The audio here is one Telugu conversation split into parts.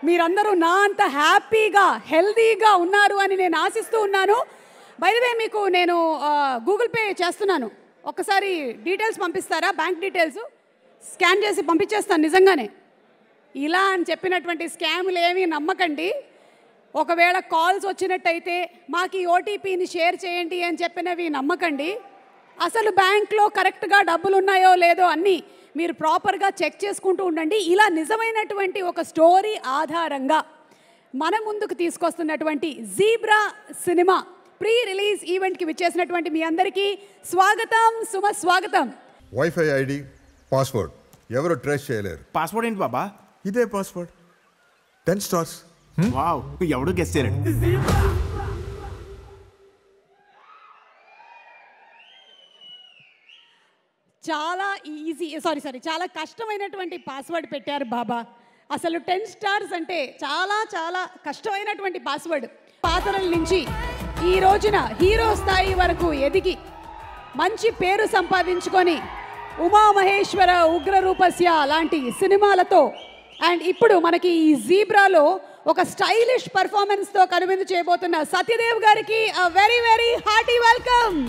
మీరందరూ నా అంత హ్యాపీగా హెల్దీగా ఉన్నారు అని నేను ఆశిస్తూ ఉన్నాను. బై ది వే మీకు నేను గూగుల్ పే చేస్తున్నాను, ఒక్కసారి డీటెయిల్స్ పంపిస్తారా? బ్యాంక్ డీటెయిల్స్ స్కాన్ చేసి పంపించేస్తాను. నిజంగానే ఇలా అని చెప్పినటువంటి స్కాములు ఏమీ నమ్మకండి. ఒకవేళ కాల్స్ వచ్చినట్టయితే మాకు ఈ ఓటీపీని షేర్ చేయండి అని చెప్పినవి నమ్మకండి. అసలు బ్యాంక్లో కరెక్ట్గా డబ్బులు ఉన్నాయో లేదో అన్నీ మీరు ప్రాపర్గా చెక్ చేసుకుంటూ ఉండండి. ఇలా నిజమైనటువంటి ఒక స్టోరీ ఆధారంగా మన ముందుకు తీసుకొస్తున్నటువంటి జీబ్రా సినిమా ప్రీ రిలీజ్ ఈవెంట్కి విచ్చేసినటువంటి మీ అందరికీ స్వాగతం, స్వాగతం. వైఫై ఐడి పాస్వర్డ్ ఎవరు ట్రేస్ చేయలేరు. పాస్వర్డ్ ఏంటి బాబా? ఇదే పాస్వర్డ్. 10 స్టార్స్. వావ్, ఎవడు గెస్ చేయలేడు. చాలా ఈజీ చాలా కష్టమైనటువంటి పాస్వర్డ్ పెట్టారు బాబా. అసలు 10 స్టార్స్ అంటే చాలా చాలా కష్టమైనటువంటి పాస్వర్డ్. పాత్రల నుంచి ఈ రోజున హీరో స్థాయి వరకు ఎదిగి మంచి పేరు సంపాదించుకొని ఉమామహేశ్వర ఉగ్రరూపస్య లాంటి సినిమాలతో అండ్ ఇప్పుడు మనకి ఈ జీబ్రాలో ఒక స్టైలిష్ పర్ఫార్మెన్స్తో కనువిందు చేయబోతున్న సత్యదేవ్ గారికి very very hearty welcome.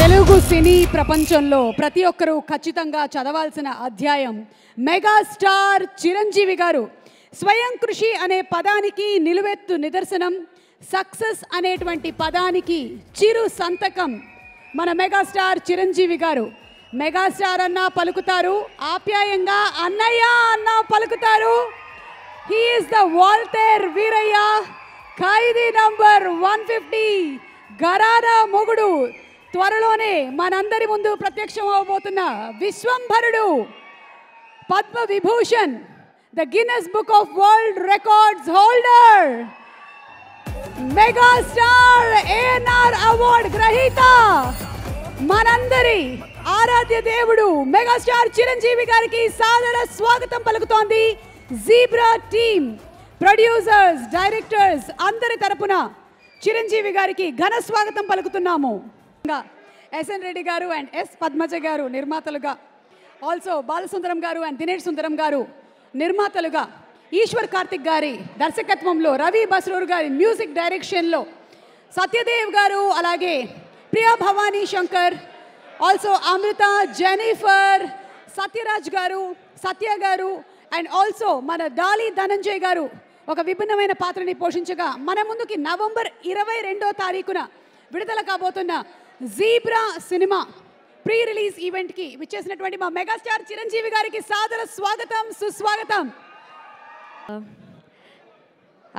Telugu సినీ ప్రపంచంలో ప్రతి ఒక్కరూ ఖచ్చితంగా చదవాల్సిన అధ్యాయం మెగాస్టార్ చిరంజీవి గారు. స్వయం కృషి అనే పదానికి నిలువెత్తు నిదర్శనం, సక్సెస్ అనేటువంటి పదానికి చిరు సంతకం మన మెగాస్టార్ చిరంజీవి గారు. మెగాస్టార్ అన్నా పలుకుతారు, ఆప్యాయంగా అన్నయ్య అన్నా పలుకుతారు. He is the Waltair Veerayya, Khaidi number 150, Gharana Mogudu, త్వరలోనే మనందరి ముందు ప్రత్యక్షం అవబోతున్న విశ్వంభరుడు, Padma Vibhushan, the Guinness book of world records holder, megastar ANR award గ్రహీత, మనందరి ఆరాధ్య దేవుడు మెగాస్టార్ చిరంజీవి గారికి సాదర స్వాగతం పలుకుతోంది జీబ్రా టీమ్. ప్రొడ్యూసర్స్, డైరెక్టర్స్ అందరి తరపున చిరంజీవి గారికి ఘన స్వాగతం పలుకుతున్నాము. SN Reddy garu and yes Padmaja గారు నిర్మాతలుగా, ఆల్సో బాలసుందరం గారు అండ్ దినేష్ సుందరం గారు నిర్మాతలుగా, ఈశ్వర్ కార్తిక్ గారి దర్శకత్వంలో, రవి బస్రూర్ గారి మ్యూజిక్ డైరెక్షన్లో, సత్యదేవ్ గారు, అలాగే ప్రియా భవానీ శంకర్, ఆల్సో అమృత, జెనిఫర్, సత్యరాజ్ గారు, సత్య గారు అండ్ ఆల్సో మన డాలీ ధనంజయ్ గారు ఒక విభిన్నమైన పాత్రని పోషించగా మన ముందుకి నవంబర్ 22వ తారీఖున విడుదల కాబోతున్న జీబ్రా సినిమా ప్రీ రిలీజ్ ఈవెంట్కి విచ్చేసినటువంటి మా మెగాస్టార్ చిరంజీవి గారికి సాదర స్వాగతం, సుస్వాగతం.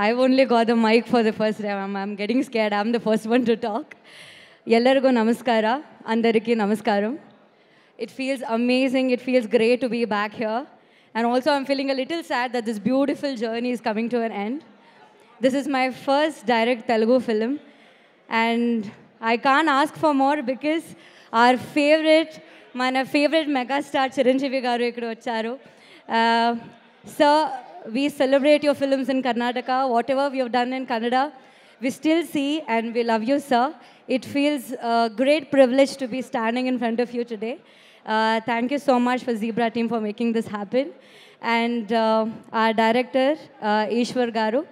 I've only got the mic for the first time. I'm getting scared. I'm the first one to talk. Ellargu namaskara. Andariki namaskaram. It feels amazing. It feels great to be back here. And also I'm feeling a little sad that this beautiful journey is coming to an end. This is my first direct Telugu film. And I can't ask for more because our favorite megastar Chiranjeevi garu ikkada vacharu. Sir, we celebrate your films in Karnataka. Whatever we have done in Kannada, we still see and we love you, sir. It feels a great privilege to be standing in front of you today. Thank you so much for Zebra team for making this happen. And our director, Ishwar garu.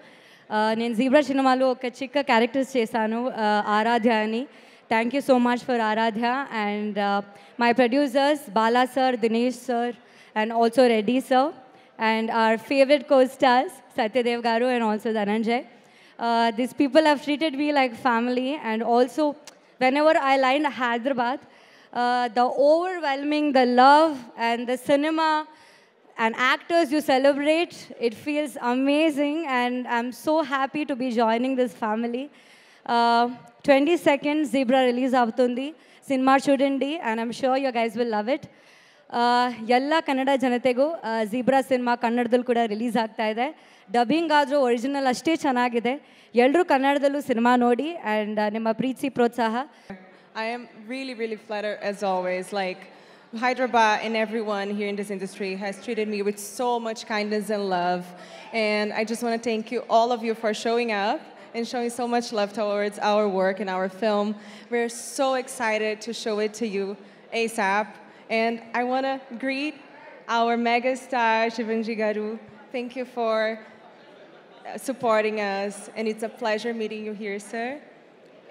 నేను జీబ్రా సినిమాలో ఒక చిక్క క్యారెక్టర్స్ చేశాను, ఆరాధ్య అని. Thank you so much for Aaradhya. And my producers Bala sir, Dinesh sir and also Reddy sir. And our favourite co stars Satyadev garu and also Dhananjay. These people have treated me like family. And also whenever I land Hyderabad, the overwhelming, the love and the cinema and actors you celebrate, it feels amazing. And I'm so happy to be joining this family. 22nd Zebra release avutundi. Cinema chudandi and I'm sure you guys will love it. ಎಲ್ಲ ಕನ್ನಡ ಜನತೆಗೂ ಝೀಬ್ರಾ ಸಿನಿಮಾ ಕನ್ನಡದಲ್ಲಿ ಕೂಡ ರಿಲೀಸ್ ಆಗ್ತಾ ಇದೆ. ಡಬ್ಬಿಂಗ್ ಆದರೂ ಒರಿಜಿನಲ್ ಅಷ್ಟೇ ಚೆನ್ನಾಗಿದೆ. ಎಲ್ಲರೂ ಕನ್ನಡದಲ್ಲೂ ಸಿನಿಮಾ ನೋಡಿ ಆ್ಯಂಡ್ ನಿಮ್ಮ ಪ್ರೀತಿ ಪ್ರೋತ್ಸಾಹ. I am really flattered as always. Like, Hyderabad and everyone here in this industry has treated me with so much kindness and love. And I just want to thank you, all of you, for showing up and showing so much love towards our work and our film. We're so excited to show it to you ASAP. And I want to greet our mega star, Shivanji Garu. Thank you for supporting us, and it's a pleasure meeting you here, sir.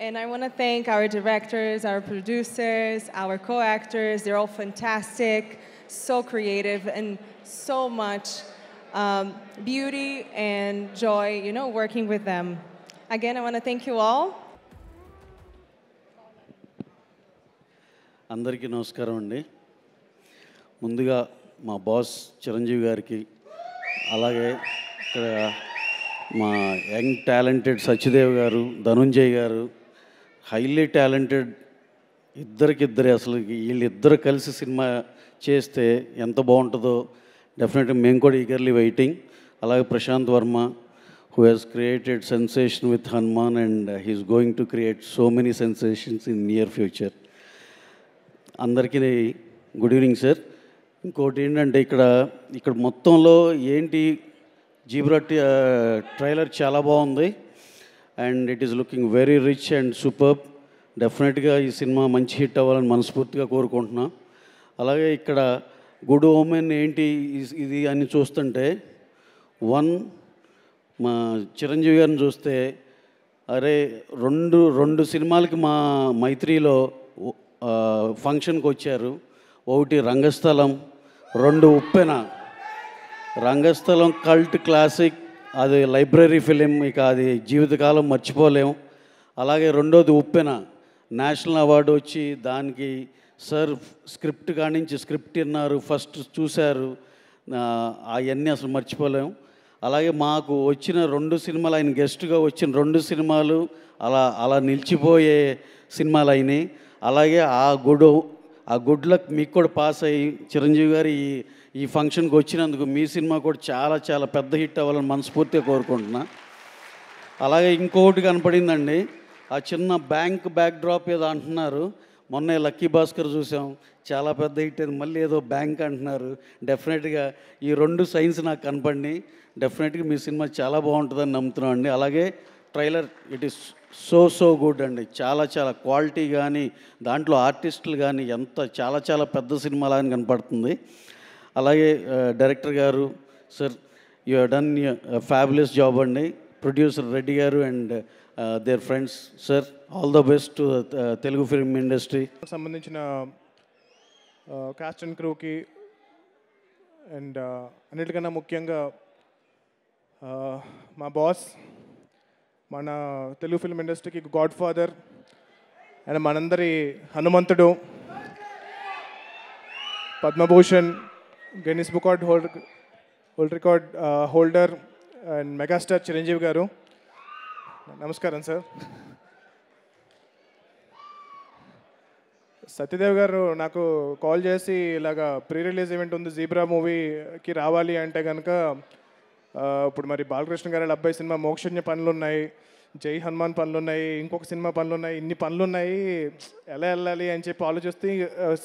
And I want to thank our directors, our producers, our co-actors. They're all fantastic, so creative, and so much beauty and joy, working with them. Again, I want to thank you all. అందరికీ నమస్కారం అండి. ముందుగా మా బాస్ చిరంజీవి గారికి, అలాగే ఇక్కడ మా యంగ్ టాలెంటెడ్ సత్యదేవ్ గారు, ధనుంజయ్ గారు, హైలీ టాలెంటెడ్ ఇద్దరికిద్దరే. అసలు వీళ్ళిద్దరు కలిసి సినిమా చేస్తే ఎంత బాగుంటుందో డెఫినెట్గా మేము కూడా ఈగర్లీ వెయిటింగ్. అలాగే Prashanth Varma, who has created sensation with Hanuman, and he's going to create so many sensations in near future. అందరికీ గుడ్ ఈవినింగ్ సార్. ఇంకోటి ఏంటంటే ఇక్కడ మొత్తంలో ఏంటి, జీబ్రా ట్రైలర్ చాలా బాగుంది and it is looking very rich and superb. డెఫినెట్గా ఈ సినిమా మంచి హిట్ అవ్వాలని మనస్ఫూర్తిగా కోరుకుంటున్నా. అలాగే ఇక్కడ గుడ్ ఓమెన్ ఏంటి ఇది అని చూస్తుంటే, మా చిరంజీవి గారిని చూస్తే, అరే రెండు సినిమాలకి మా మైత్రిలో ఫంక్షన్కి వచ్చారు. ఒకటి రంగస్థలం, 2 ఉప్పెన. రంగస్థలం కల్ట్ క్లాసిక్, అది లైబ్రరీ ఫిలిం, ఇక అది జీవితకాలం మర్చిపోలేం. అలాగే రెండోది ఉప్పెన, నేషనల్ అవార్డు వచ్చి దానికి సార్ స్క్రిప్ట్ కానించి స్క్రిప్ట్ విన్నారు, ఫస్ట్ చూశారు, అవన్నీ అసలు మర్చిపోలేం. అలాగే మాకు వచ్చిన 2 సినిమాలు, ఆయన గెస్ట్గా వచ్చిన 2 సినిమాలు అలా నిలిచిపోయే సినిమాలు అయినాయి. అలాగే ఆ గుడ్ లక్ మీకు కూడా పాస్ అయ్యి చిరంజీవి గారు ఈ ఫంక్షన్కి వచ్చినందుకు మీ సినిమా కూడా చాలా చాలా పెద్ద హిట్ అవ్వాలని మనస్ఫూర్తిగా కోరుకుంటున్నా. అలాగే ఇంకొకటి కనపడిందండి, ఆ చిన్న బ్యాక్ డ్రాప్ ఏదో అంటున్నారు. మొన్నే లక్కీ భాస్కర్ చూసాం, చాలా పెద్ద హిట్ అయింది, మళ్ళీ ఏదో బ్యాంక్ అంటున్నారు. డెఫినెట్గా ఈ 2 సైన్స్ నాకు కనపడి డెఫినెట్గా మీ సినిమా చాలా బాగుంటుందని నమ్ముతున్నాం అండి. అలాగే trailer it is so good అండి. చాలా చాలా క్వాలిటీ కానీ, దాంట్లో ఆర్టిస్టులు కానీ చాలా చాలా పెద్ద సినిమా లాగా కనపడుతుంది. అలాగే director garu, sir you have done fabulous job అండి. Producer Reddy garu and their friends, sir all the best to Telugu film industry. సంబంధించిన కాస్ట్ అండ్ క్రూకి అండ్ అన్నిటికన్నా ముఖ్యంగా మా బాస్, మన తెలుగు ఫిల్మ్ ఇండస్ట్రీకి గాడ్ ఫాదర్ అండ్ మనందరి హనుమంతుడు, Padma Bhushan, Guinness book world record holder and megastar Chiranjeevi garu, నమస్కారం సార్. సత్యదేవ్ గారు నాకు కాల్ చేసి ఇలాగా ప్రీ రిలీజ్ ఈవెంట్ ఉంది, జీబ్రా మూవీకి రావాలి అంటే కనుక, ఇప్పుడు మరి బాలకృష్ణ గారి అబ్బాయి సినిమా మోక్షజ్ఞ పనులు ఉన్నాయి, జై హనుమాన్ పనులు ఉన్నాయి, ఇంకొక సినిమా పనులు ఉన్నాయి, ఇన్ని పనులు ఉన్నాయి, ఎలా వెళ్ళాలి అని చెప్పి ఆలోచిస్తే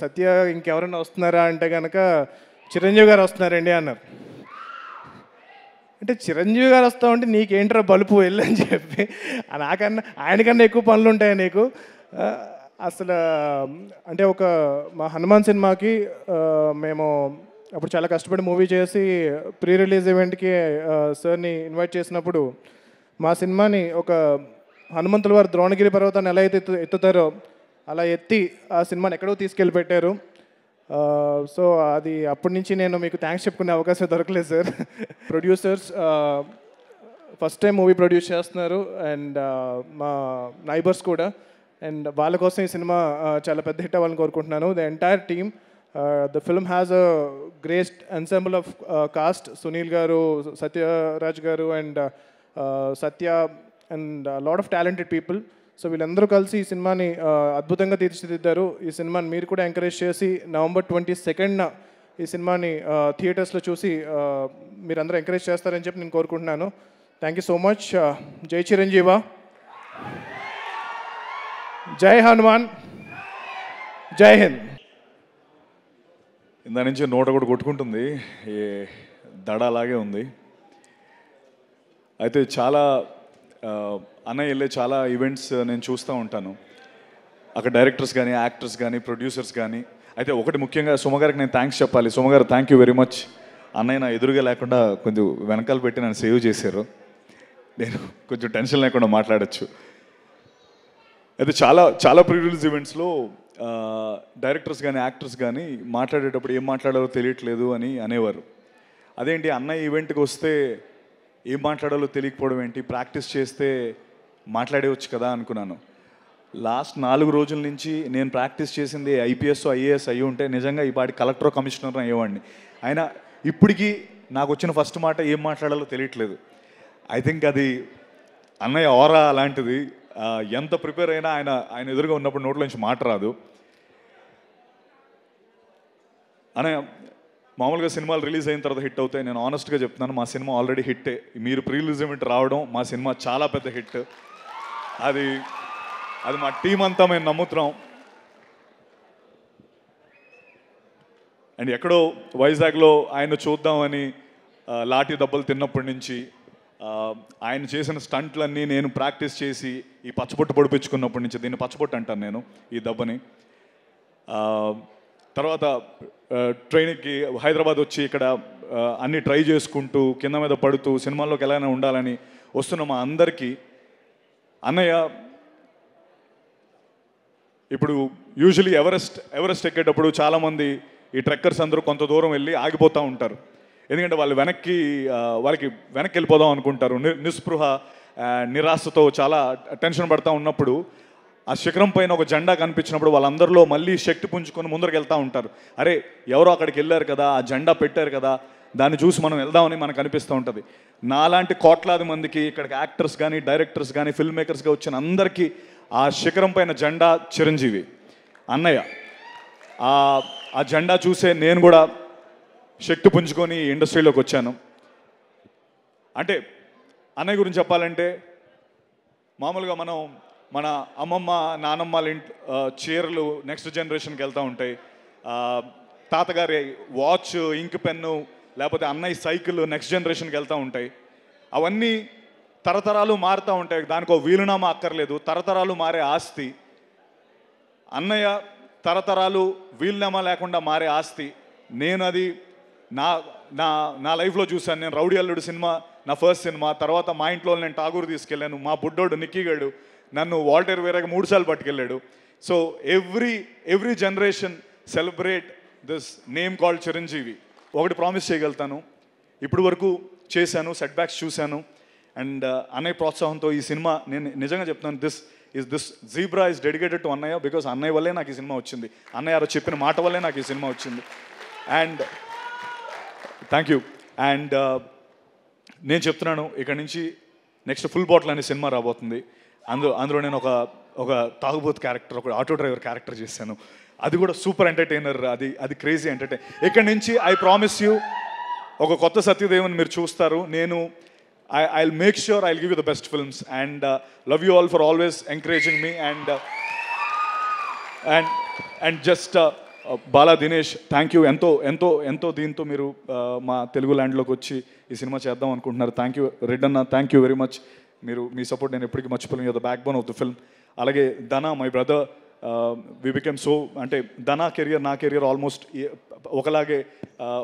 సత్య ఇంకెవరైనా వస్తున్నారా అంటే కనుక చిరంజీవి గారు వస్తున్నారండి అన్నారు. అంటే చిరంజీవి గారు వస్తా ఉంటే నీకేంట్రా బలుపు వెళ్ళని చెప్పి, ఆయనకన్నా ఎక్కువ పనులు ఉంటాయి నీకు అసలు. అంటే మా హనుమాన్ సినిమాకి మేము అప్పుడు చాలా కష్టపడి మూవీ చేసి ప్రీ రిలీజ్ ఈవెంట్కి సార్ని ఇన్వైట్ చేసినప్పుడు, మా సినిమాని ఒక హనుమంతుల వారు ద్రోణగిరి పర్వతాన్ని ఎలా అయితే ఎత్తుతారో అలా ఎత్తి ఆ సినిమాని ఎక్కడో తీసుకెళ్ళి పెట్టారు. సో అది అప్పటి నుంచి నేను మీకు థ్యాంక్స్ చెప్పుకునే అవకాశం దొరకలేదు sir. Producers first time movie produce చేస్తున్నారు అండ్ మా నైబర్స్ కూడా, అండ్ వాళ్ళ కోసం ఈ సినిమా చాలా పెద్ద హిట్ అవ్వాలని కోరుకుంటున్నాను. The entire team, the film has a great ensemble of cast, Sunil garu, Satyaraj garu and Satya and a lot of talented people. So వీళ్ళందరూ కలిసి ఈ సినిమాని అద్భుతంగా తీర్చిదిద్దారు. ఈ సినిమాని మీరు కూడా ఎంకరేజ్ చేసి November 22nd ఈ సినిమాని థియేటర్స్లో చూసి మీరందరూ ఎంకరేజ్ చేస్తారని చెప్పి నేను కోరుకుంటున్నాను. Thank you so much. జై చిరంజీవ, జై హనుమాన్, జై హింద్. ఇందా నుంచి నోట కూడా కొట్టుకుంటుంది, ఏ దడ అలాగే ఉంది. అయితే చాలా అన్నయ్య వెళ్ళే చాలా ఈవెంట్స్ నేను చూస్తూ ఉంటాను. అక్కడ డైరెక్టర్స్ కానీ, యాక్టర్స్ కానీ, ప్రొడ్యూసర్స్ కానీ. అయితే ఒకటి ముఖ్యంగా సుమ గారికి నేను థ్యాంక్స్ చెప్పాలి. సుమ గారు థ్యాంక్ యూ వెరీ మచ్. అన్నయ్య నా ఎదురుగా లేకుండా కొంచెం వెనకాల పెట్టి నన్ను సేవ్ చేశారు. నేను కొంచెం టెన్షన్ లేకుండా మాట్లాడచ్చు. అయితే చాలా చాలా ప్రీ రిలీజ్ ఈవెంట్స్లో డైరెక్టర్స్ కానీ, యాక్టర్స్ కానీ మాట్లాడేటప్పుడు ఏం మాట్లాడాలో తెలియట్లేదు అని అనేవారు. అదేంటి అన్నయ్య ఈవెంట్కి వస్తే ఏం మాట్లాడాలో తెలియకపోవడం ఏంటి, ప్రాక్టీస్ చేస్తే మాట్లాడేవచ్చు కదా అనుకున్నాను. లాస్ట్ 4 రోజుల నుంచి నేను ప్రాక్టీస్ చేసింది ఐపీఎస్ ఐఏఎస్ అయ్యి ఉంటే నిజంగా ఈ పాటి కలెక్టర్ కమిషనర్ అయ్యేవాడిని. అయినా ఇప్పటికీ నాకు వచ్చిన ఫస్ట్ మాట ఏం మాట్లాడాలో తెలియట్లేదు. ఐ థింక్ అది అన్నయ్య ఆరా అలాంటిది. ఎంత ప్రిపేర్ అయినా ఆయన ఎదురుగా ఉన్నప్పుడు నోట్లోంచి మాట రాదు. అన్నయ్య మామూలుగా సినిమాలు రిలీజ్ అయిన తర్వాత హిట్ అవుతాయి. నేను ఆనెస్ట్గా చెప్తున్నాను, మా సినిమా ఆల్రెడీ హిట్టే. మీరు ప్రీ రిలీజ్ ఈవెంట్ రావడం మా సినిమా చాలా పెద్ద హిట్. అది మా టీం అంతా మేము నమ్ముతున్నాం. అండ్ ఎక్కడో వైజాగ్లో ఆయన చూద్దామని లాఠీ దెబ్బలు తిన్నప్పటి నుంచి ఆయన చేసిన స్టంట్లన్నీ నేను ప్రాక్టీస్ చేసి ఈ పచ్చబొట్టు పొడిపించుకున్నప్పటి నుంచి, దీన్ని పచ్చబొట్టు అంటాను నేను ఈ దెబ్బని. తర్వాత ట్రైనింగ్కి హైదరాబాద్ వచ్చి ఇక్కడ అన్నీ ట్రై చేసుకుంటూ కింద మీద పడుతూ సినిమాల్లోకి ఎలాగైనా ఉండాలని వస్తున్న మా అందరికీ అన్నయ్య ఇప్పుడు యూజువలీ ఎవరెస్ట్ ఎక్కేటప్పుడు చాలామంది ఈ ట్రెక్కర్స్ అందరూ కొంత దూరం వెళ్ళి ఆగిపోతూ ఉంటారు. ఎందుకంటే వాళ్ళకి వెనక్కి వెళ్ళిపోదాం అనుకుంటారు. నిస్పృహ నిరాశతో చాలా టెన్షన్ పడుతూ ఉన్నప్పుడు ఆ శిఖరం పైన ఒక జెండా కనిపించినప్పుడు వాళ్ళందరిలో మళ్ళీ శక్తి పుంజుకొని ముందరికి వెళ్తూ ఉంటారు. అరే ఎవరో అక్కడికి వెళ్ళారు కదా, ఆ జెండా పెట్టారు కదా, దాన్ని చూసి మనం వెళ్దామని మనకు అనిపిస్తూ ఉంటుంది. నాలాంటి కోట్లాది మందికి ఇక్కడికి యాక్టర్స్ కానీ, డైరెక్టర్స్ కానీ, ఫిల్మ్ మేకర్స్గా వచ్చిన అందరికీ ఆ శిఖరం పైన జెండా చిరంజీవి అన్నయ్య. ఆ జెండా చూసే నేను కూడా శక్తి పుంజుకొని ఇండస్ట్రీలోకి వచ్చాను. అంటే అన్నయ్య గురించి చెప్పాలంటే మామూలుగా మన అమ్మమ్మ నానమ్మల చీరలు నెక్స్ట్ జనరేషన్కి వెళ్తూ ఉంటాయి. తాతగారి వాచ్, ఇంక్ పెన్ను, లేకపోతే అన్నయ్య సైకిల్ నెక్స్ట్ జనరేషన్కి వెళ్తూ ఉంటాయి. అవన్నీ తరతరాలు మారుతూ ఉంటాయి. దానికో వీలునామా అక్కర్లేదు, తరతరాలు మారే ఆస్తి. అన్నయ్య తరతరాలు వీలునామా లేకుండా మారే ఆస్తి. నేను అది నా లైఫ్లో చూశాను. నేను రౌడీ అల్లుడు సినిమా నా ఫస్ట్ సినిమా. తర్వాత మా ఇంట్లో నేను ఠాగూర్ తీసుకెళ్ళాను. మా బుడ్డోడు నిక్కీగాడు నన్ను వాల్టర్ వేరేగా 3 సార్లు పట్టుకెళ్ళాడు. So every generation celebrate this name called Chiranjeevi. ఒకటి ప్రామిస్ చేయగలుగుతాను, ఇప్పుడు వరకు చేశాను, సెట్ బ్యాక్స్ చూశాను. అండ్ అన్నయ్య ప్రోత్సాహంతో ఈ సినిమా నేను నిజంగా చెప్తున్నాను, this zebra is dedicated to అన్నయ్య. బికాస్ అన్నయ్య వల్లే నాకు ఈ సినిమా వచ్చింది. అన్నయ్య గారు చెప్పిన మాట వల్లే నాకు ఈ సినిమా వచ్చింది. And thank you. అండ్ నేను చెప్తున్నాను, ఇక్కడ నుంచి నెక్స్ట్ ఫుల్ బాటిల్ అనే సినిమా రాబోతుంది. అందులో నేను ఒక తాగుబోతు క్యారెక్టర్, ఒక ఆటో డ్రైవర్ క్యారెక్టర్ చేశాను. అది కూడా సూపర్ ఎంటర్టైనర్. అది క్రేజీ ఎంటర్టైన్. ఇక్కడ నుంచి ఐ ప్రామిస్ యూ ఒక కొత్త సత్యదేవన్ మీరు చూస్తారు. నేను I'll make sure I'll give you the best films, and love you all for always encouraging me. And just Bala Dinesh, thank you. ఎంతో దీంతో మీరు మా తెలుగు ల్యాండ్లోకి వచ్చి ఈ సినిమా చేద్దాం అనుకుంటున్నారు. థ్యాంక్ యూ రెడ్ అన్న, థ్యాంక్ యూ వెరీ మచ్. మీ సపోర్ట్ నేను ఎప్పటికీ మర్చిపోలేను. You're the backbone of the film. అలాగే Dhana, my brother, we become so, అంటే ధనా కెరియర్ నా కెరియర్ ఆల్మోస్ట్ ఒకలాగే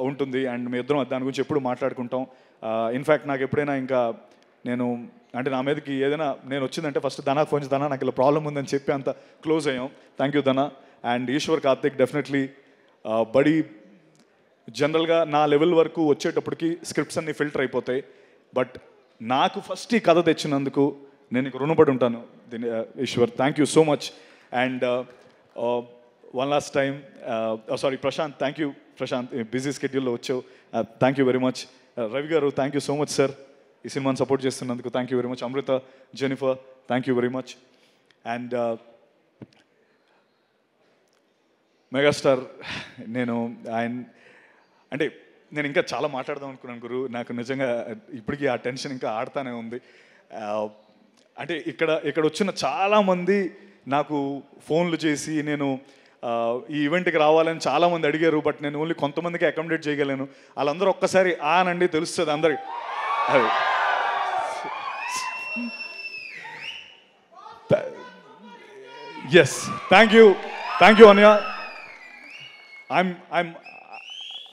ఉంటుంది. అండ్ మీ ఇద్దరం దాని గురించి ఎప్పుడు మాట్లాడుకుంటాం. ఇన్ఫ్యాక్ట్ నాకు ఎప్పుడైనా ఇంకా అంటే నా మీదకి ఏదైనా నేను వచ్చిందంటే ఫస్ట్ ధనాకు ఫోన్ చేసి, ధనా నాకు ఇలా ప్రాబ్లం ఉందని చెప్పి అంత క్లోజ్ అయ్యాం. Thank you Dhana. And Ishwar Karthik, definitely buddy. జనరల్గా నా లెవెల్ వరకు వచ్చేటప్పటికి స్క్రిప్ట్స్ అన్నీ ఫిల్టర్ అయిపోతాయి. బట్ నాకు ఫస్ట్ ఈ కథ తెచ్చినందుకు నేను నీకు రుణపడి ఉంటాను Ishwar. Thank you so much. And one last time sorry Prashanth, thank you Prashanth, busy స్కెడ్యూల్లో వచ్చావు. Thank you very much. Ravi garu, thank you so much sir, ఈ సినిమాని సపోర్ట్ చేస్తున్నందుకు. Thank you very much. Amrutha, Jennifer, thank you very much. And megastar, నేను ఇంకా చాలా మాట్లాడదాం అనుకున్నాను గురు. నాకు నిజంగా ఇప్పటికీ ఆ టెన్షన్ ఇంకా ఆడుతూనే ఉంది. అంటే ఇక్కడ వచ్చిన చాలామంది నాకు ఫోన్లు చేసి, నేను ఈ ఈవెంట్కి రావాలని చాలామంది అడిగారు, బట్ నేను ఓన్లీ కొంతమందికి అకామిడేట్ చేయగలను. వాళ్ళందరూ ఒక్కసారి ఆనండి తెలుస్తుంది అందరికి. అది ఎస్, థ్యాంక్ యూ అన్య.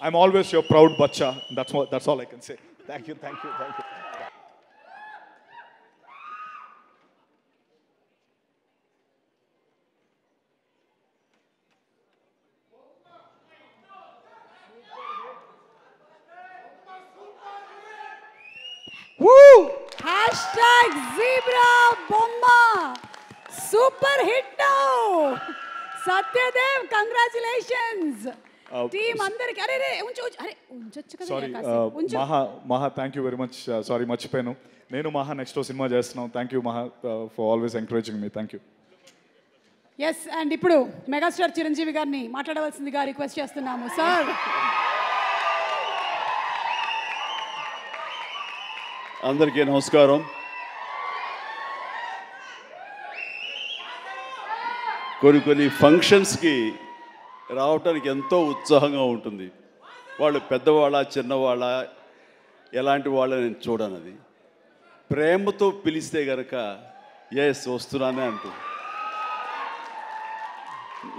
I'm always your proud bacha. That's all I can say. Thank you. Woo! #Zebra Bomma. Super hit now. Satyadev, congratulations. Team అందరికి అరే ఉంచొచ్చు కదా. Sorry Maha, thank you very much. Sorry మర్చిపోయాను, నేను మహా నెక్స్ట్ సినిమా చేస్తున్నాం. Thank you Maha for always encouraging me. Thank you. Yes, and ఇప్పుడు మెగాస్టార్ చిరంజీవి గారిని మాట్లాడవలసిందిగా రిక్వెస్ట్ చేస్తున్నాము. సార్, అందరికీ నమస్కారం. కొన్ని ఫంక్షన్స్కి రావటానికి ఎంతో ఉత్సాహంగా ఉంటుంది. వాళ్ళు పెద్దవాళ్ళ చిన్నవాళ్ళ ఎలాంటి వాళ్ళ నేను చూడనది. ప్రేమతో పిలిస్తే కనుక ఎస్ వస్తున్నానే అంటుంది.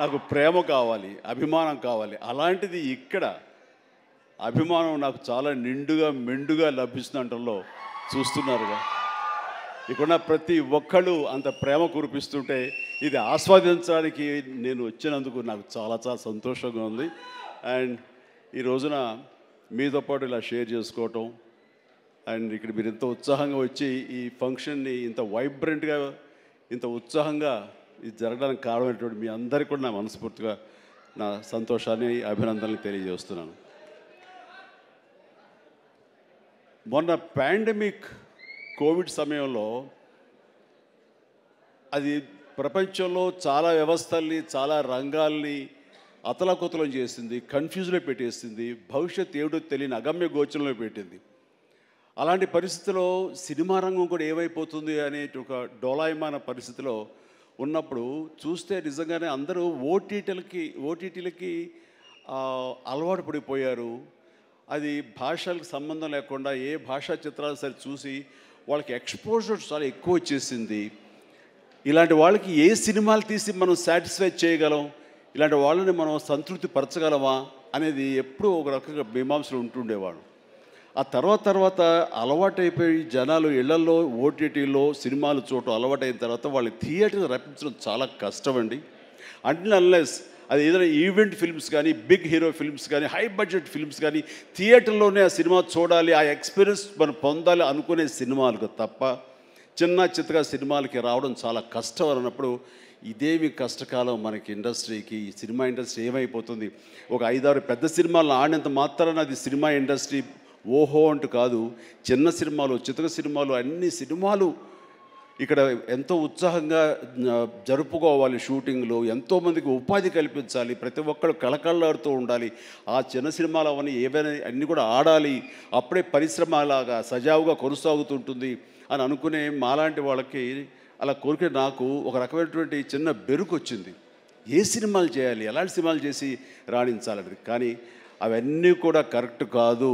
నాకు ప్రేమ కావాలి, అభిమానం కావాలి. అలాంటిది ఇక్కడ అభిమానం నాకు చాలా నిండుగా మెండుగా లభిస్తుండటంలో చూస్తున్నారుగా. ఇక్కడ ప్రతి ఒక్కళ్ళు అంత ప్రేమ కురిపిస్తుంటే ఇది ఆస్వాదించడానికి నేను వచ్చినందుకు నాకు చాలా చాలా సంతోషంగా ఉంది. అండ్ ఈ రోజున మీతో పాటు ఇలా షేర్ చేసుకోవటం, అండ్ ఇక్కడ మీరు ఇంత ఉత్సాహంగా వచ్చి ఈ ఫంక్షన్ని ఇంత వైబ్రెంట్గా ఇంత ఉత్సాహంగా ఇది జరగడానికి కారణమైనటువంటి మీ అందరికీ కూడా నా మనస్ఫూర్తిగా నా సంతోషాన్ని అభినందనలు తెలియజేస్తున్నాను. మొన్న పాండమిక్ కోవిడ్ సమయంలో అది ప్రపంచంలో చాలా వ్యవస్థల్ని చాలా రంగాల్ని అతలాకుతలం చేసింది, కన్ఫ్యూజ్లో పెట్టేసింది, భవిష్యత్ ఏమిటో తెలియని అగమ్య గోచరంలో పెట్టింది. అలాంటి పరిస్థితిలో సినిమా రంగం కూడా ఏమైపోతుంది అనే ఒక డోలాయమాన పరిస్థితిలో ఉన్నప్పుడు చూస్తే నిజంగానే అందరూ ఓటీటీలకి అలవాటు పడిపోయారు. అది భాషలకు సంబంధం లేకుండా ఏ భాషా చిత్రాలు సరే చూసి వాళ్ళకి ఎక్స్పోజర్ చాలా ఎక్కువ వచ్చేసింది. ఇలాంటి వాళ్ళకి ఏ సినిమాలు తీసి మనం సాటిస్ఫై చేయగలం, ఇలాంటి వాళ్ళని మనం సంతృప్తి పరచగలమా అనేది ఎప్పుడూ ఒక రకంగా మీమాంసలు ఉంటుండేవాడు. ఆ తర్వాత అలవాటైపోయి జనాలు ఇళ్లలో ఓటీటీలో సినిమాలు చూడటం అలవాటైన తర్వాత వాళ్ళని థియేటర్కి రప్పించడం చాలా కష్టం అండి. అన్లెస్ అది ఏదైనా ఈవెంట్ ఫిల్మ్స్ కానీ, బిగ్ హీరో ఫిల్మ్స్ కానీ, హై బడ్జెట్ ఫిల్మ్స్ కానీ థియేటర్లోనే ఆ సినిమా చూడాలి, ఆ ఎక్స్పీరియన్స్ మనం పొందాలి అనుకునే సినిమాలకు తప్ప చిన్న చిత్తగా సినిమాలకి రావడం చాలా కష్టం అన్నప్పుడు ఇదేమి కష్టకాలం మనకి ఇండస్ట్రీకి. ఈ సినిమా ఇండస్ట్రీ ఏమైపోతుంది? ఒక 5-6 పెద్ద సినిమాలను ఆడినంత మాత్రాన అది సినిమా ఇండస్ట్రీ ఓహో అంటూ కాదు. చిన్న సినిమాలు, చితక సినిమాలు, అన్ని సినిమాలు ఇక్కడ ఎంతో ఉత్సాహంగా జరుపుకోవాలి. షూటింగ్లో ఎంతోమందికి ఉపాధి కల్పించాలి, ప్రతి ఒక్కరు కళకళలాడుతూ ఉండాలి. ఆ చిన్న సినిమాలు అవన్నీ ఏవైనా అన్నీ కూడా ఆడాలి, అప్పుడే పరిశ్రమ అలాగా సజావుగా కొనసాగుతుంటుంది అని అనుకునే మాలాంటి వాళ్ళకి అలా కోరిక నాకు ఒక రకమైనటువంటి చిన్న బెరుకు వచ్చింది. ఏ సినిమాలు చేయాలి, ఎలాంటి సినిమాలు చేసి రాణించాలని. కానీ అవన్నీ కూడా కరెక్ట్ కాదు.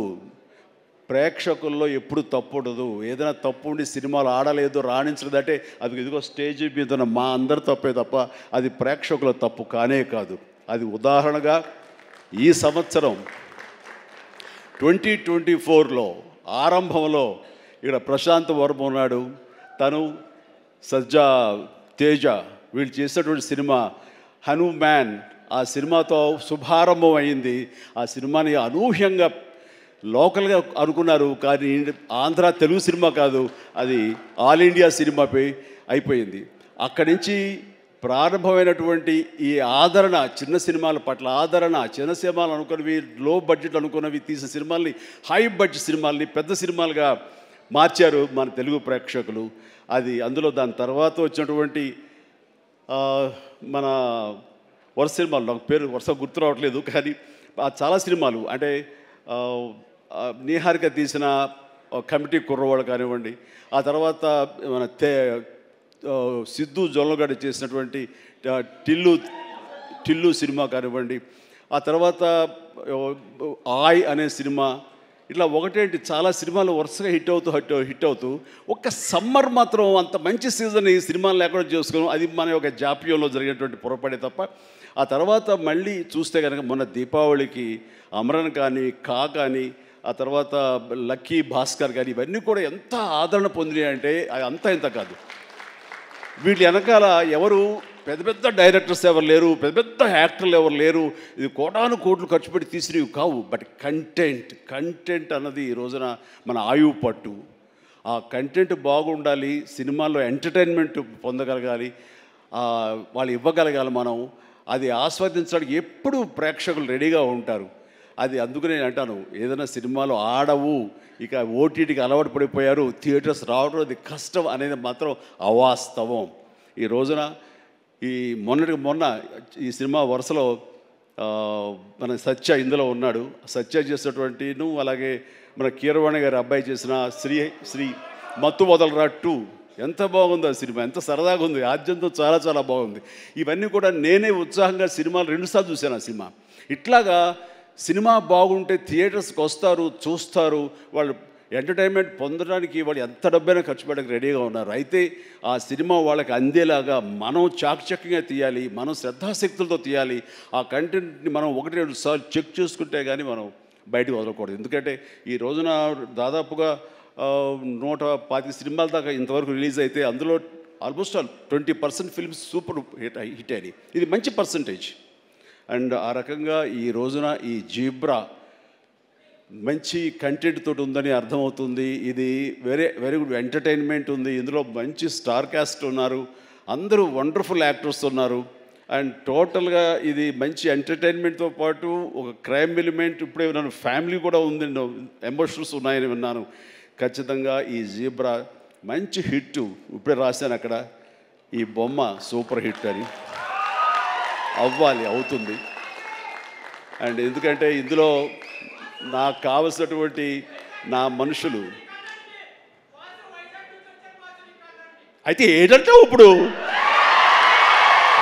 ప్రేక్షకుల్లో ఎప్పుడు తప్పు ఉండదు. ఏదైనా తప్పు ఉండి సినిమాలు ఆడలేదు, రాణించలేదంటే అది ఇదిగో స్టేజ్ మీద మా అందరి తప్పే తప్ప అది ప్రేక్షకుల తప్పు కానే కాదు. అది ఉదాహరణగా ఈ సంవత్సరం 2024లో ఆరంభంలో ఇక్కడ ప్రశాంత్ వర్మ ఉన్నాడు, తను సజ్జా తేజ వీళ్ళు చేసినటువంటి సినిమా హనుమాన్, ఆ సినిమాతో శుభారంభం అయింది. ఆ సినిమాని అనూహ్యంగా లోకల్గా అనుకున్నారు, కానీ ఆంధ్ర తెలుగు సినిమా కాదు, అది ఆల్ ఇండియా సినిమాపై అయిపోయింది. అక్కడి నుంచి ప్రారంభమైనటువంటి ఈ ఆదరణ, చిన్న సినిమాల పట్ల ఆదరణ, చిన్న సినిమాలు అనుకున్నవి, లో బడ్జెట్ అనుకున్నవి తీసిన సినిమాల్ని హై బడ్జెట్ సినిమాల్ని పెద్ద సినిమాలుగా మార్చారు మన తెలుగు ప్రేక్షకులు. అది అందులో దాని తర్వాత వచ్చినటువంటి మన వరుస సినిమాలు, నాకు పేరు వరుస గుర్తు రావట్లేదు, కానీ చాలా సినిమాలు అంటే నీహారిక తీసిన కమిటీ కుర్రవాడు కానివ్వండి, ఆ తర్వాత మన సిద్ధు జొల్లగడ్డ చేసినటువంటి టిల్లు సినిమా కానివ్వండి, ఆ తర్వాత ఆయ్ అనే సినిమా, ఇట్లా ఒకటేంటి చాలా సినిమాలు వరుసగా హిట్ అవుతూ ఒక్క సమ్మర్ మాత్రం అంత మంచి సీజన్ ఈ సినిమాలు లేకుండా చేసుకున్నాం. అది మన యొక్క జాప్యంలో జరిగినటువంటి పొరపాటే తప్ప. ఆ తర్వాత మళ్ళీ చూస్తే కనుక మొన్న దీపావళికి అమరన్ కానీ, కానీ, ఆ తర్వాత లక్కీ భాస్కర్ కానీ, ఇవన్నీ కూడా ఎంత ఆదరణ పొందినాయి అంటే అది అంతా ఇంత కాదు. వీటి వెనకాల ఎవరు పెద్ద పెద్ద డైరెక్టర్స్ ఎవరు లేరు, పెద్ద పెద్ద యాక్టర్లు ఎవరు లేరు. ఇది కోటాను కోట్లు ఖర్చు పెట్టి తీసినవి కావు. బట్ కంటెంట్ అన్నది ఈ రోజున మన ఆయువు పట్టు. ఆ కంటెంట్ బాగుండాలి, సినిమాల్లో ఎంటర్టైన్మెంట్ పొందగలగాలి, వాళ్ళు ఇవ్వగలగాలి. మనం అది ఆస్వాదించడానికి ఎప్పుడు ప్రేక్షకులు రెడీగా ఉంటారు. అది అందుకనే నేను అంటాను, ఏదైనా సినిమాలు ఆడవు, ఇక ఓటీటీకి అలవాటు పడిపోయారు, థియేటర్స్ రావడం అది కష్టం అనేది మాత్రం అవాస్తవం. ఈ రోజున మొన్న ఈ సినిమా వరుసలో మన సత్య ఇందులో ఉన్నాడు. సత్య చేసినటువంటి అలాగే మన కీరవాణి గారి అబ్బాయి చేసిన శ్రీ మత్తు మొదలరా 2 ఎంత బాగుంది ఆ సినిమా, ఎంత సరదాగా ఉంది, ఆద్యంతో చాలా చాలా బాగుంది. ఇవన్నీ కూడా నేనే ఉత్సాహంగా సినిమాలు 2 సార్లు చూశాను ఆ సినిమా. ఇట్లాగా సినిమా బాగుంటే థియేటర్స్కి వస్తారు, చూస్తారు, వాళ్ళు ఎంటర్టైన్మెంట్ పొందడానికి వాళ్ళు ఎంత డబ్బైనా ఖర్చు పెట్టడానికి రెడీగా ఉన్నారు. అయితే ఆ సినిమా వాళ్ళకి అందేలాగా మనం చాకచక్యంగా తీయాలి, మనం శ్రద్ధాశక్తులతో తీయాలి. ఆ కంటెంట్ని మనం 1-2 సార్లు చెక్ చేసుకుంటే కానీ మనం బయటకు వదలకూడదు. ఎందుకంటే ఈ రోజున దాదాపుగా 125 సినిమాల దాకా ఇంతవరకు రిలీజ్ అయితే అందులో ఆల్మోస్ట్ 20% ఫిల్మ్స్ సూపర్ హిట్ అయినాయి. ఇది మంచి పర్సంటేజ్. అండ్ ఆ రకంగా ఈ రోజున ఈ జీబ్రా మంచి కంటెంట్ తోటి ఉందని అర్థమవుతుంది. ఇది వెరీ గుడ్ ఎంటర్టైన్మెంట్ ఉంది. ఇందులో మంచి స్టార్ కాస్ట్ ఉన్నారు, అందరూ వండర్ఫుల్ యాక్టర్స్ ఉన్నారు. అండ్ టోటల్గా ఇది మంచి ఎంటర్టైన్మెంట్తో పాటు ఒక క్రైమ్ ఎలిమెంట్, ఇప్పుడే విన్నాను ఫ్యామిలీ కూడా ఉంది, ఎమోషన్స్ ఉన్నాయని విన్నాను. ఖచ్చితంగా ఈ జీబ్రా మంచి హిట్. ఇప్పుడే రాశాను అక్కడ, ఈ బొమ్మ సూపర్ హిట్ అని. అవుతుంది. అండ్ ఎందుకంటే ఇందులో నాకు కావలసినటువంటి నా మనుషులు అయితే ఏంటంటే ఇప్పుడు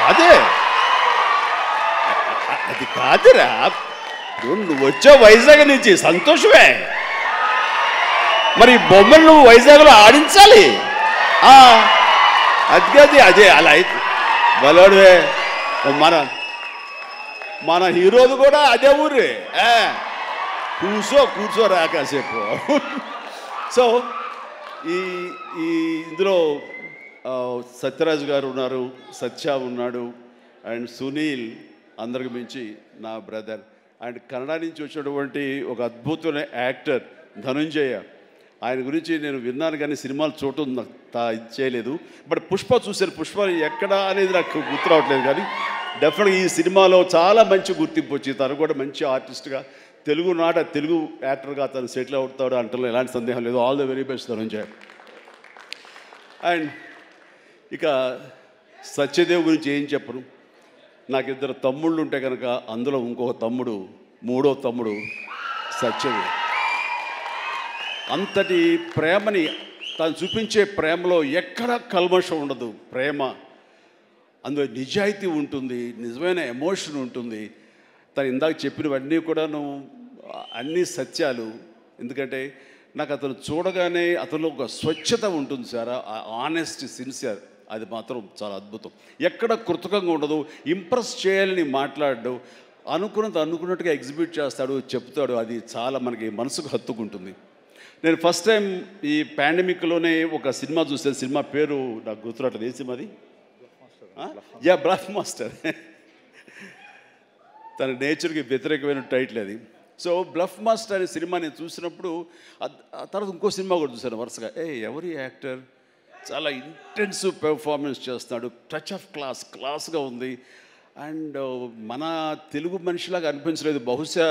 అదే అది కాదురా, నువ్వు వచ్చావు వైజాగ్ నుంచి, సంతోషమే. మరి బొమ్మలు నువ్వు వైజాగ్లో ఆడించాలి. అదే అలా అయితే బలవాడువే. మన హీరోది కూడా అదే ఊరే. కూర్చోరా కాసేపు. సో ఈ ఇందులో సత్యరాజు గారు ఉన్నారు, సత్య ఉన్నాడు, అండ్ సునీల్, అందరికి మించి నా బ్రదర్. అండ్ కన్నడ నుంచి వచ్చినటువంటి ఒక అద్భుతమైన యాక్టర్ ధనుంజయ. ఆయన గురించి నేను విన్నాను కానీ సినిమాలు చూడటం ఇది చేయలేదు. బట్ పుష్ప చూశాను. పుష్ప ఎక్కడ అనేది నాకు గుర్తు రావట్లేదు కానీ డెఫినెట్గా ఈ సినిమాలో చాలా మంచి గుర్తింపు వచ్చి తను కూడా మంచి ఆర్టిస్ట్గా తెలుగు యాక్టర్గా తను సెటిల్ అవుతాడు అంటలో ఎలాంటి సందేహం లేదు. All the very best Dhananjaya. And ఇక సత్యదేవ్ గురించి ఏం చెప్పను. నాకు 2 తమ్ముళ్ళు ఉంటే కనుక అందులో ఇంకొక తమ్ముడు, 3వ తమ్ముడు సత్యదేవ్. అంతటి ప్రేమని తను చూపించే ప్రేమలో ఎక్కడ కల్మషం ఉండదు. ప్రేమ అందులో నిజాయితీ ఉంటుంది, నిజమైన ఎమోషన్ ఉంటుంది. తను ఇందాక చెప్పినవన్నీ కూడాను అన్నీ సత్యాలు. ఎందుకంటే నాకు అతను చూడగానే అతనిలో ఒక స్వచ్ఛత ఉంటుంది సార్, ఆనెస్ట్, సిన్సియర్. అది మాత్రం చాలా అద్భుతం. ఎక్కడ కృతకంగా ఉండదు, ఇంప్రెస్ చేయాలని మాట్లాడడు, అనుకున్నట్టుగా ఎగ్జిబిట్ చేస్తాడు, చెప్తాడు. అది చాలా మనకి మనసుకు హత్తుకుంటుంది. నేను ఫస్ట్ టైం ఈ పాండమిక్లోనే ఒక సినిమా చూసాను. సినిమా పేరు నాకు గుర్తురావట్లేదు. ఏ సినిమా అది? Bluff master. తన నేచర్కి వ్యతిరేకమైన టైటిల్ అది. సో బ్లఫ్ మాస్టర్ అనే సినిమా నేను చూసినప్పుడు ఆ తర్వాత ఇంకో సినిమా కూడా చూశాను వరుసగా. ఎవరి యాక్టర్ చాలా ఇంటెన్సివ్ పెర్ఫార్మెన్స్ చేస్తున్నాడు, టచ్ ఆఫ్ క్లాస్గా ఉంది. అండ్ మన తెలుగు మనిషిలాగా అనిపించలేదు. బహుశా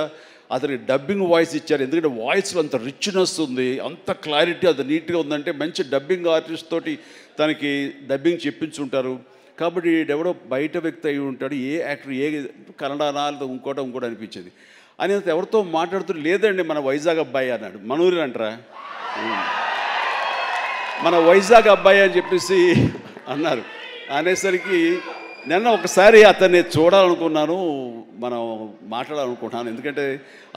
అతనికి డబ్బింగ్ వాయిస్ ఇచ్చారు, ఎందుకంటే వాయిస్లో అంత రిచ్నెస్ ఉంది, అంత క్లారిటీ, అంత నీట్గా ఉందంటే మంచి డబ్బింగ్ ఆర్టిస్ట్ తోటి తనకి డబ్బింగ్ చెప్పించుంటారు. కాబట్టి ఎవడో బయట వ్యక్తి అయి ఉంటాడు. ఏ యాక్టర్ కన్నడనా లేదా ఇంకోటి అనిపించేది. అని ఎవరితో మాట్లాడుతూ లేదండి మన వైజాగ్ అబ్బాయి అన్నాడు. మనూరి అంటారా, మన వైజాగ్ అబ్బాయి అని చెప్పేసి అన్నారు. అనేసరికి నిన్న ఒకసారి అతన్ని చూడాలనుకున్నాను, మనం మాట్లాడాలనుకుంటున్నాను. ఎందుకంటే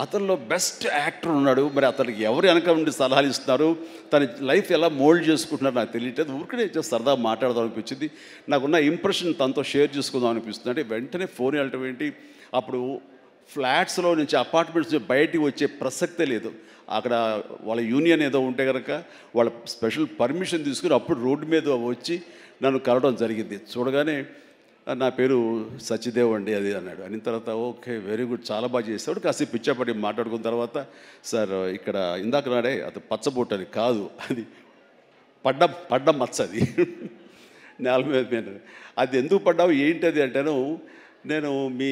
అతనిలో బెస్ట్ యాక్టర్ ఉన్నాడు. మరి అతనికి ఎవరు వెనక నుండి సలహాలు ఇస్తున్నారు, తన లైఫ్ ఎలా మోల్డ్ చేసుకుంటున్నారు నాకు తెలియట్లేదు. ఊరికనే సరదా మాట్లాడదాం అనిపించింది. నాకున్న ఇంప్రెషన్ తనతో షేర్ చేసుకుందాం అనిపిస్తుంది. అంటే వెంటనే ఫోన్ వెళ్ళటం ఏంటి, అప్పుడు ఫ్లాట్స్లో నుంచి అపార్ట్మెంట్స్ నుంచి బయటికి వచ్చే ప్రసక్తే లేదు. అక్కడ వాళ్ళ యూనియన్ ఏదో ఉంటే కనుక వాళ్ళ స్పెషల్ పర్మిషన్ తీసుకుని అప్పుడు రోడ్డు మీద వచ్చి నన్ను కలవడం జరిగింది. చూడగానే నా పేరు సచిదేవ్ అండి అది అన్నాడు. అయిన తర్వాత ఓకే వెరీ గుడ్, చాలా బాగా చేస్తాడు. కాసేపు పిచ్చాపడి మాట్లాడుకున్న తర్వాత సార్ ఇక్కడ ఇందాక నాడే అది పచ్చబొట్టు అని కాదు, అది పడ్డ మచ్చ, అది నేల మీద అది ఎందుకు పడ్డావు ఏంటది అంటాను. నేను మీ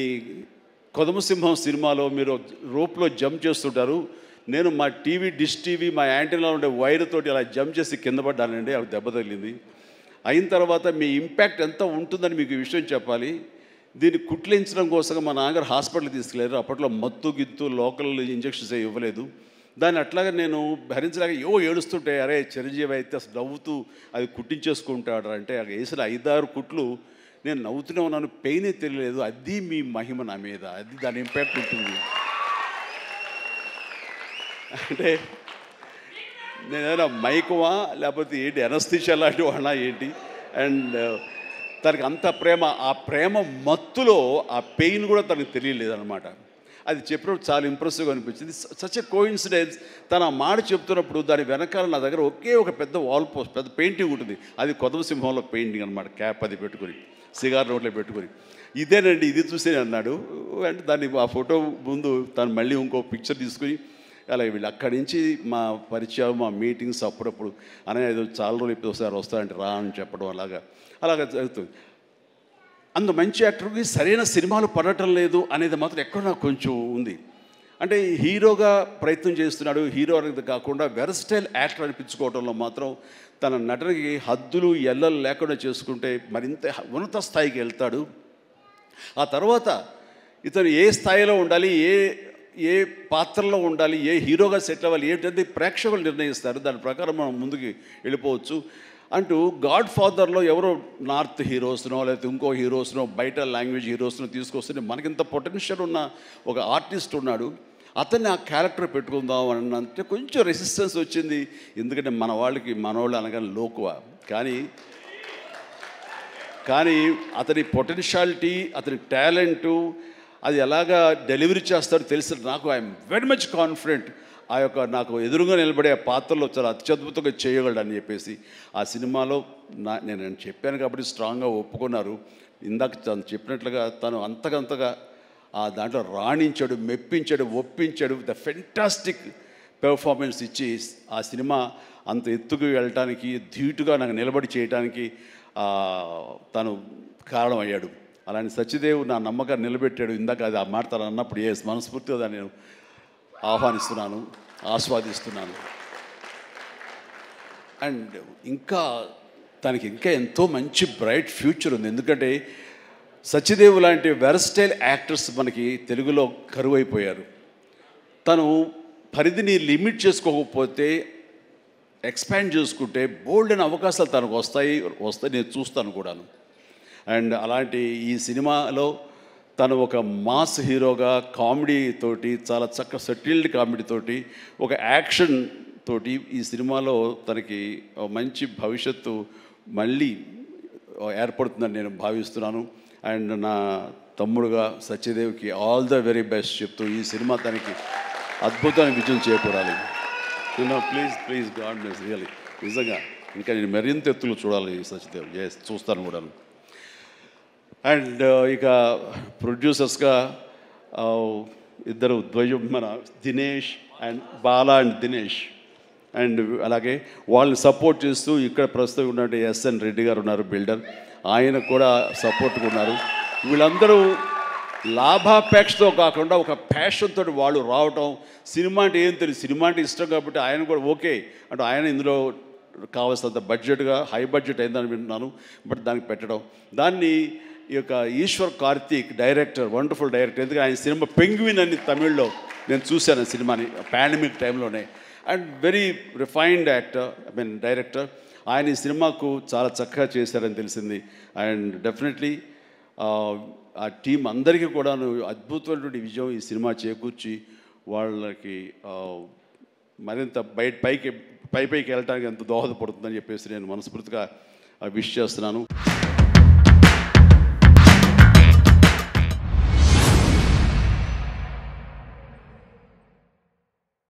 కొదమసింహం సినిమాలో మీరు రోప్లో జంప్ చేస్తుంటారు, నేను మా డిష్ టీవీ మా యాంటీనాలో ఉండే వైర్ తోటి అలా జంప్ చేసి కింద పడ్డానండి, అవి దెబ్బ తగిలింది. అయిన తర్వాత మీ ఇంపాక్ట్ ఎంత ఉంటుందని మీకు ఈ విషయం చెప్పాలి. దీన్ని కుట్లించడం కోసం మా నాన్నగారు హాస్పిటల్కి తీసుకెళ్ళారు. అప్పట్లో మత్తు గిత్తు లోకల్ ఇంజెక్షన్స్ ఇవ్వలేదు. దాన్ని అట్లాగే నేను భరించలేక ఏడుస్తుంటే అరే చిరంజీవి అయితే అసలు నవ్వుతూ అది కుట్టించేసుకుంటాడు అంటే అది వేసిన 5-6 కుట్లు నేను నవ్వుతూనే ఉన్నాను, పెయినే తెలియలేదు. అది మీ మహిమ నా మీద, అది దాని ఇంపాక్ట్ ఉంటుంది. అంటే నేనేమైనా మైకువా లేకపోతే ఏంటి ఎనస్థిషియా లాంటి వాడినా ఏంటి. అండ్ తనకి అంత ప్రేమ, ఆ ప్రేమ మత్తులో ఆ పెయిన్ కూడా తనకు తెలియలేదన్నమాట. అది చెప్పినప్పుడు చాలా ఇంప్రెసివ్గా అనిపించింది. Such a coincidence. తను ఆ మాట చెప్తున్నప్పుడు దాని వెనకాల నా దగ్గర ఒకే ఒక పెద్ద వాల్ పోస్ట్, పెద్ద పెయింటింగ్ ఉంటుంది. అది కొదమసింహంలో పెయింటింగ్ అనమాట. క్యాప్ అది పెట్టుకుని సిగార్ నోట్లో పెట్టుకుని ఇదేనండి ఇది చూసే అన్నాడు. అంటే దాన్ని ఆ ఫోటో ముందు తను మళ్ళీ ఇంకో పిక్చర్ తీసుకుని అలా వీళ్ళు అక్కడి నుంచి మా పరిచయం, మా మీటింగ్స్ అప్పుడప్పుడు అనే ఏదో చాలా రోజులు ఇప్పుడు ఒకసారి వస్తారంటే రా అని చెప్పడం అలాగా జరుగుతుంది. అంత మంచి యాక్టర్కి సరైన సినిమాలు పడటం లేదు అనేది మాత్రం ఎక్కడో నాకు కొంచెం ఉంది. అంటే హీరోగా ప్రయత్నం చేస్తున్నాడు, హీరో అనేది కాకుండా వెరస్టైల్ యాక్టర్ అనిపించుకోవడంలో మాత్రం తన నటనకి హద్దులు ఎల్లలు లేకుండా చేసుకుంటే మరింత ఉన్నత స్థాయికి వెళ్తాడు. ఆ తర్వాత ఇతను ఏ స్థాయిలో ఉండాలి, ఏ పాత్రలో ఉండాలి, ఏ హీరోగా సెట్ అవ్వాలి ఏంటంటే ప్రేక్షకులు నిర్ణయిస్తారు. దాని ప్రకారం మనం ముందుకు వెళ్ళిపోవచ్చు. అంటూ గాడ్ ఫాదర్లో ఎవరో నార్త్ హీరోస్నో లేకపోతే ఇంకో హీరోస్నో బయట లాంగ్వేజ్ హీరోస్నో తీసుకొస్తే మనకింత పొటెన్షియల్ ఉన్న ఒక ఆర్టిస్ట్ ఉన్నాడు, అతన్ని ఆ క్యారెక్టర్ పెట్టుకుందాం అని అంటే కొంచెం రెసిస్టెన్స్ వచ్చింది. ఎందుకంటే మనవాళ్ళు అనగానే లోకువ. కానీ అతని పొటెన్షియాలిటీ, అతని టాలెంటు, అది ఎలాగా డెలివరీ చేస్తాడో తెలిసి నాకు ఐఎమ్ వెరీ మచ్ కాన్ఫిడెంట్ ఆ యొక్క నాకు ఎదురుగా నిలబడే ఆ పాత్రలో చాలా అత్యద్భుతంగా చేయగలడని చెప్పేసి ఆ సినిమాలో నేను చెప్పాను కాబట్టి స్ట్రాంగ్గా ఒప్పుకున్నారు. ఇందాక తను చెప్పినట్లుగా తను అంతకంతగా ఆ దాంట్లో రాణించాడు, మెప్పించాడు, ఒప్పించాడు. ద ఫెంటాస్టిక్ పెర్ఫార్మెన్స్ ఇచ్చి ఆ సినిమా అంత ఎత్తుకు వెళ్ళటానికి, ధీటుగా నాకు నిలబడి చేయడానికి తను కారణమయ్యాడు. అలాంటి సత్యదేవ్ నా నమ్మకాన్ని నిలబెట్టాడు. ఇందాక అది ఆ మాట తను అన్నప్పుడు మనస్ఫూర్తిగా దాన్ని నేను ఆహ్వానిస్తున్నాను, ఆస్వాదిస్తున్నాను. అండ్ తనకి ఇంకా ఎంతో మంచి బ్రైట్ ఫ్యూచర్ ఉంది. ఎందుకంటే సత్యదేవ్ లాంటి వెరస్టైల్ యాక్టర్స్ మనకి తెలుగులో కరువైపోయారు. తను పరిధిని లిమిట్ చేసుకోకపోతే, ఎక్స్పాండ్ చేసుకుంటే బోల్డ్ అనే అవకాశాలు తనకు వస్తాయి నేను చూస్తాను కూడాను. అండ్ అలాంటి ఈ సినిమాలో తను ఒక మాస్ హీరోగా కామెడీ తోటి, చాలా చక్కగా సెటిల్డ్ కామెడీ తోటి, ఒక యాక్షన్ తోటి ఈ సినిమాలో తనకి మంచి భవిష్యత్తు మళ్ళీ ఏర్పడుతుందని నేను భావిస్తున్నాను. అండ్ నా తమ్ముడుగా సత్యదేవ్కి ఆల్ ద వెరీ బెస్ట్ చెప్తూ ఈ సినిమా తనకి అద్భుతమైన విజయం చేకూరాలి. Please God bless really. నిజంగా ఇంకా నేను మరింత ఎత్తులు చూడాలి సత్యదేవ్. చూస్తాను కూడా. అండ్ ఇక ప్రొడ్యూసర్స్గా ఇద్దరు ద్వయం, మన Dinesh and Bala and Dinesh. And అలాగే వాళ్ళని సపోర్ట్ చేస్తూ ఇక్కడ ప్రస్తుతం ఉన్నట్టు ఎస్ఎన్ రెడ్డి గారు ఉన్నారు, బిల్డర్. ఆయన కూడా సపోర్ట్గా ఉన్నారు. వీళ్ళందరూ లాభాపేక్షతో కాకుండా ఒక ప్యాషన్ తోటి వాళ్ళు రావటం. సినిమా అంటే ఏం తెలియదు, సినిమా అంటే ఇష్టం కాబట్టి ఆయన కూడా ఓకే అంటే ఆయన ఇందులో కావాల్సినంత బడ్జెట్గా హై బడ్జెట్ అయిందని వింటున్నాను. బట్ దానికి పెట్టడం, దాన్ని ఈ యొక్క Eshwar Karthik director, wonderful director. ఎందుకంటే ఆయన సినిమా పెంగ్విన్ అని తమిళ్లో నేను చూశాను సినిమాని పాండమిక్ టైంలోనే. And very refined actor, director. ఆయన ఈ సినిమాకు చాలా చక్కగా చేశారని తెలిసింది. అండ్ డెఫినెట్లీ ఆ టీం అందరికీ కూడా అద్భుతమైనటువంటి విజయం ఈ సినిమా చేకూర్చి వాళ్ళకి మరింత పైకి వెళ్ళడానికి ఎంత దోహదపడుతుందని చెప్పేసి నేను మనస్ఫూర్తిగా విష్ చేస్తున్నాను.